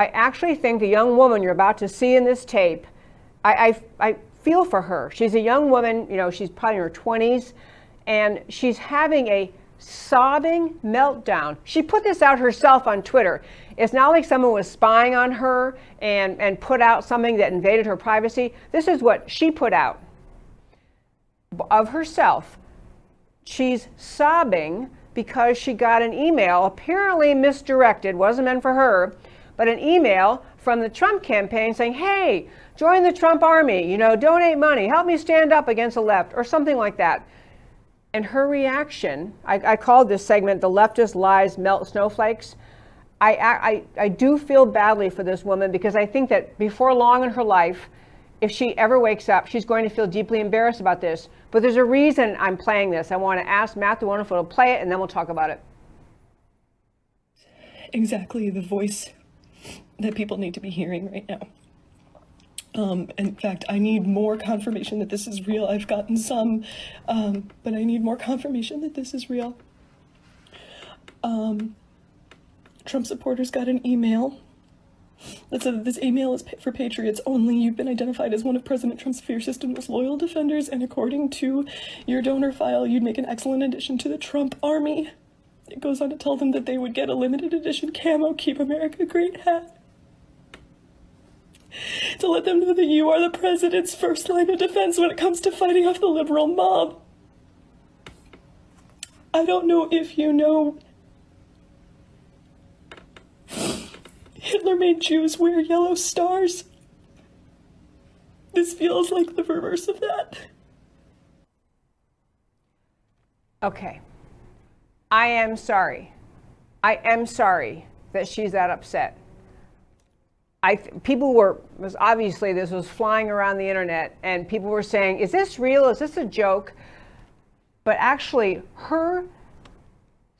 I actually think the young woman you're about to see in this tape, I feel for her. She's a young woman, she's probably in her 20s, and she's having a sobbing meltdown. She put this out herself on Twitter. It's not like someone was spying on her and put out something that invaded her privacy. This is what she put out of herself. She's sobbing because she got an email, apparently misdirected, wasn't meant for her, but an email from the Trump campaign saying, hey, join the Trump army, donate money, help me stand up against the left, or something like that. And her reaction, I called this segment, The Leftist Lies Melt Snowflakes. I do feel badly for this woman, because I think that before long in her life, if she ever wakes up, she's going to feel deeply embarrassed about this. But there's a reason I'm playing this. I want to ask Matt the Wonderful to play it, and then we'll talk about it. Exactly the voice that people need to be hearing right now. In fact, I need more confirmation that this is real. I've gotten some, but I need more confirmation that this is real. Trump supporters got an email that said that this email is for patriots only. You've been identified as one of President Trump's fiercest and most loyal defenders, and according to your donor file, you'd make an excellent addition to the Trump army. It goes on to tell them that they would get a limited edition camo Keep America Great hat, to let them know that you are the president's first line of defense when it comes to fighting off the liberal mob. I don't know if you know, Hitler made Jews wear yellow stars. This feels like the reverse of that. Okay. I am sorry. I am sorry that she's that upset. Obviously this was flying around the internet, and people were saying, is this real? Is this a joke? But actually, her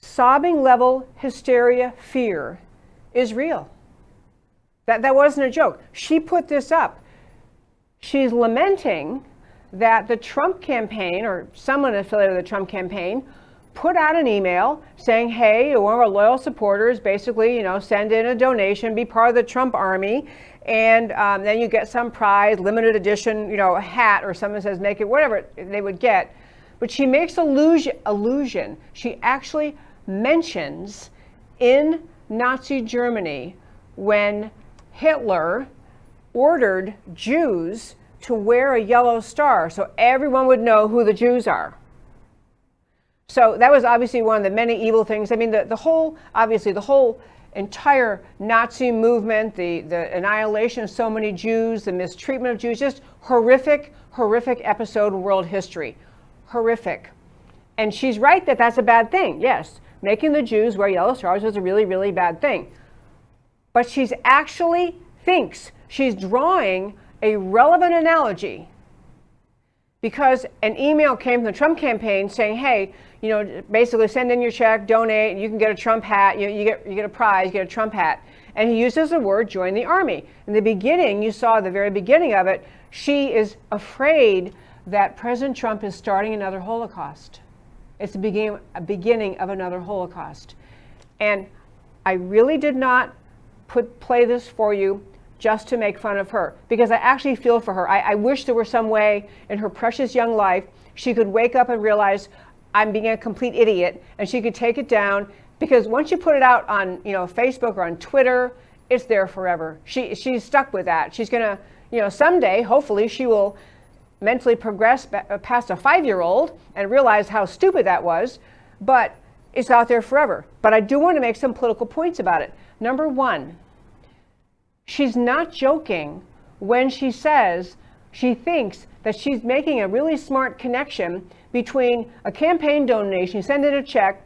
sobbing level hysteria fear is real. That wasn't a joke. She put this up. She's lamenting that the Trump campaign, or someone affiliated with the Trump campaign, put out an email saying, hey, one of our loyal supporters, basically, send in a donation, be part of the Trump army, and then you get some prize, limited edition, a hat, or someone says make it, whatever they would get. But she makes allusion. She actually mentions in Nazi Germany when Hitler ordered Jews to wear a yellow star so everyone would know who the Jews are. So that was obviously one of the many evil things. I mean, the whole entire Nazi movement, the annihilation of so many Jews, the mistreatment of Jews, just horrific episode in world history. Horrific. And she's right that that's a bad thing. Yes, making the Jews wear yellow stars was a really, really bad thing. But she's actually thinks she's drawing a relevant analogy, because an email came from the Trump campaign saying, hey, basically send in your check, donate, and you can get a Trump hat, you get a prize, you get a Trump hat. And he uses the word join the army. In the beginning, you saw the very beginning of it, she is afraid that President Trump is starting another Holocaust. It's the beginning of another Holocaust. And I really did not play this for you just to make fun of her, because I actually feel for her. I wish there were some way in her precious young life she could wake up and realize I'm being a complete idiot, and she could take it down, because once you put it out on Facebook or on Twitter, it's there forever. She's stuck with that. She's gonna someday, hopefully, she will mentally progress past a 5-year-old and realize how stupid that was, but it's out there forever. But I do want to make some political points about it. Number one, she's not joking when she says she thinks that she's making a really smart connection between a campaign donation, you send in a check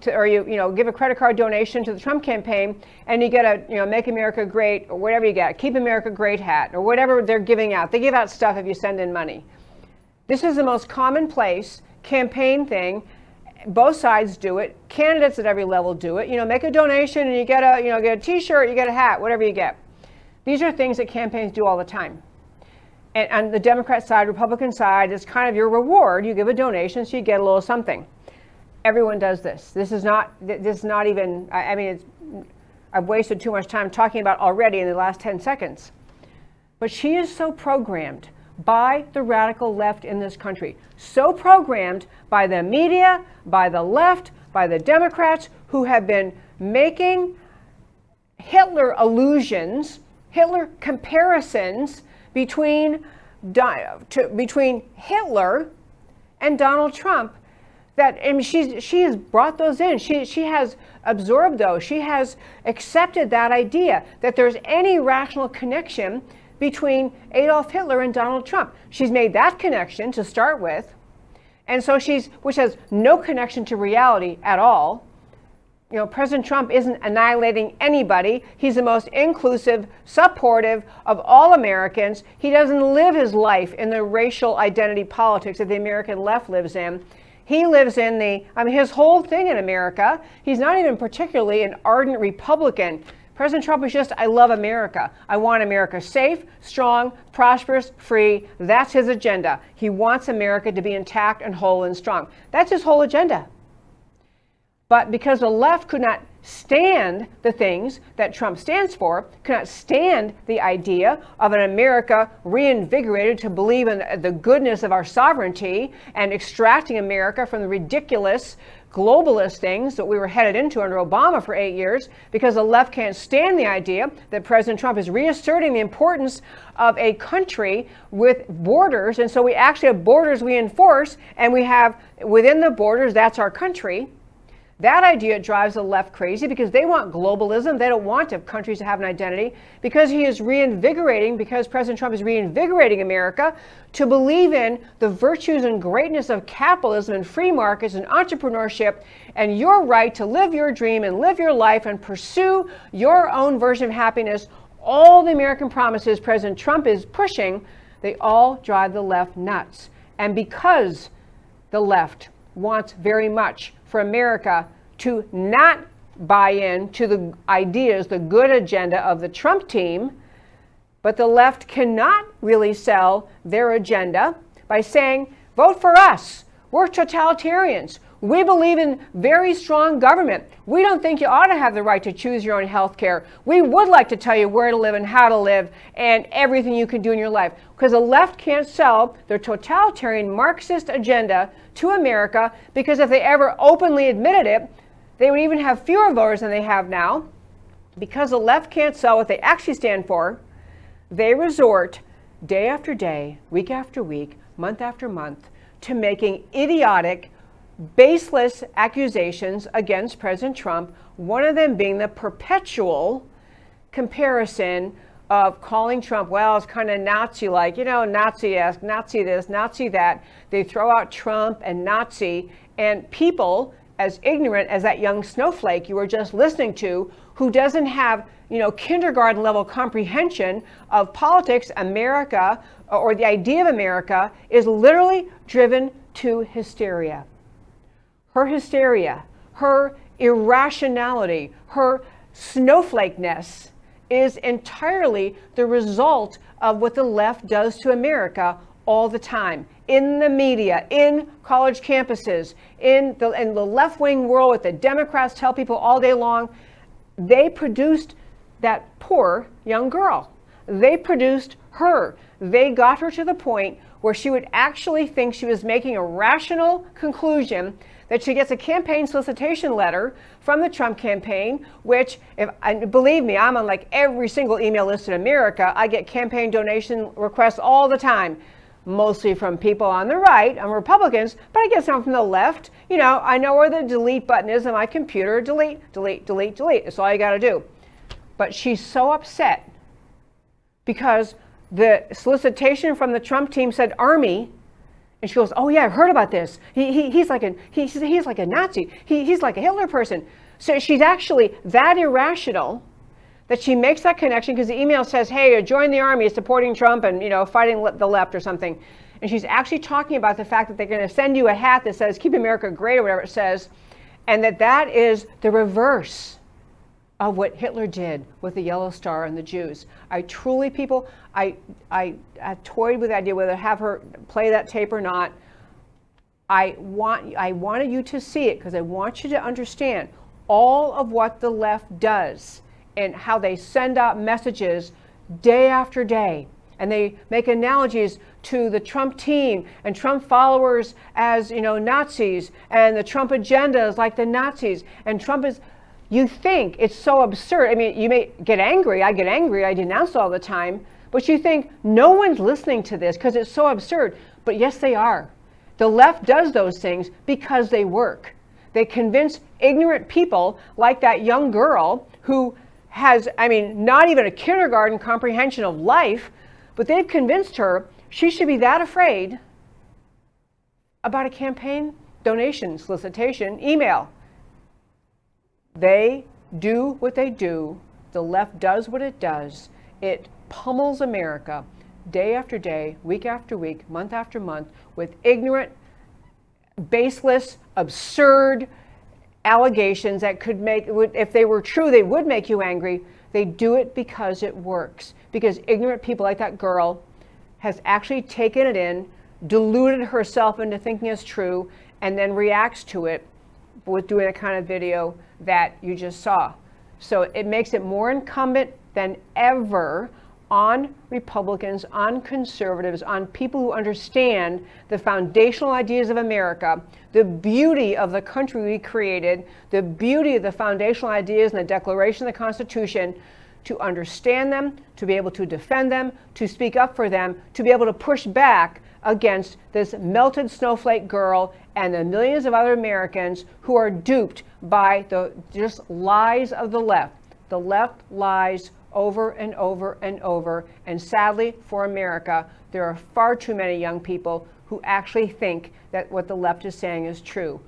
or you give a credit card donation to the Trump campaign, and you get a Make America Great, or whatever you get, Keep America Great hat, or whatever they're giving out. They give out stuff if you send in money. This is the most commonplace campaign thing. Both sides do it. Candidates at every level do it. Make a donation and you get a T-shirt, you get a hat, whatever you get. These are things that campaigns do all the time. And on the Democrat side, Republican side, it's kind of your reward. You give a donation, so you get a little something. Everyone does this. This is not even, I've wasted too much time talking about already in the last 10 seconds. But she is so programmed by the radical left in this country, so programmed by the media, by the left, by the Democrats, who have been making Hitler allusions, Hitler comparisons between Hitler and Donald Trump. That, I mean, she has brought those in. She has absorbed those. She has accepted that idea that there's any rational connection between Adolf Hitler and Donald Trump. She's made that connection to start with. And so which has no connection to reality at all. You know, President Trump isn't annihilating anybody. He's the most inclusive, supportive of all Americans. He doesn't live his life in the racial identity politics that the American left lives in. He lives in his whole thing in America. He's not even particularly an ardent Republican. President Trump is just, I love America. I want America safe, strong, prosperous, free. That's his agenda. He wants America to be intact and whole and strong. That's his whole agenda. But because the left could not stand the things that Trump stands for, could not stand the idea of an America reinvigorated to believe in the goodness of our sovereignty and extracting America from the ridiculous globalist things that we were headed into under Obama for 8 years, because the left can't stand the idea that President Trump is reasserting the importance of a country with borders. And so we actually have borders we enforce, and we have within the borders, that's our country. That idea drives the left crazy because they want globalism. They don't want countries to have an identity, because President Trump is reinvigorating America to believe in the virtues and greatness of capitalism and free markets and entrepreneurship and your right to live your dream and live your life and pursue your own version of happiness. All the American promises President Trump is pushing, they all drive the left nuts. And because the left wants very much for America to not buy in to the ideas, the good agenda of the Trump team, but the left cannot really sell their agenda by saying, vote for us. We're totalitarians. We believe in very strong government. We don't think you ought to have the right to choose your own health care. We would like to tell you where to live and how to live and everything you can do in your life. Because the left can't sell their totalitarian Marxist agenda to America, because if they ever openly admitted it, they would even have fewer voters than they have now. Because the left can't sell what they actually stand for, they resort day after day, week after week, month after month, to making idiotic, baseless accusations against President Trump, one of them being the perpetual comparison of calling Trump, well, it's kind of Nazi-like, Nazi-esque, Nazi this, Nazi that. They throw out Trump and Nazi, and people as ignorant as that young snowflake you were just listening to, who doesn't have, kindergarten level comprehension of politics, America, or the idea of America, is literally driven to hysteria. Her hysteria, her irrationality, her snowflakeness is entirely the result of what the left does to America all the time. In the media, in college campuses, in the left-wing world, what the Democrats tell people all day long. They produced that poor young girl. They produced her. They got her to the point where she would actually think she was making a rational conclusion, that she gets a campaign solicitation letter from the Trump campaign, which, believe me, I'm on like every single email list in America. I get campaign donation requests all the time, mostly from people on the right, Republicans, but I get some from the left. I know where the delete button is on my computer. Delete, delete, delete, delete. That's all you got to do. But she's so upset because the solicitation from the Trump team said Army. And she goes, oh yeah, I've heard about this. He's like a Nazi. He's like a Hitler person. So she's actually that irrational that she makes that connection because the email says, hey, join the Army, supporting Trump and fighting the left or something. And she's actually talking about the fact that they're going to send you a hat that says keep America great or whatever it says, and that is the reverse of what Hitler did with the Yellow Star and the Jews. I truly, people, I toyed with the idea whether to have her play that tape or not. I wanted you to see it because I want you to understand all of what the left does in how they send out messages day after day. And they make analogies to the Trump team and Trump followers as, Nazis, and the Trump agenda is like the Nazis. And Trump is, you think it's so absurd. I mean, you may get angry. I get angry. I denounce all the time. But you think no one's listening to this because it's so absurd. But yes, they are. The left does those things because they work. They convince ignorant people like that young girl who has, not even a kindergarten comprehension of life, but they've convinced her she should be that afraid about a campaign donation solicitation email. They do what they do. The left does what it does. It pummels America day after day, week after week, month after month with ignorant, baseless, absurd allegations that could if they were true, they would make you angry. They do it because it works. Because ignorant people like that girl has actually taken it in, deluded herself into thinking it's true, and then reacts to it with doing the kind of video that you just saw. So it makes it more incumbent than ever on Republicans, on conservatives, on people who understand the foundational ideas of America, the beauty of the country we created, the beauty of the foundational ideas in the Declaration of the Constitution, to understand them, to be able to defend them, to speak up for them, to be able to push back against this melted snowflake girl and the millions of other Americans who are duped by the just lies of the left. The left lies over and over and over. And sadly for America, there are far too many young people who actually think that what the left is saying is true.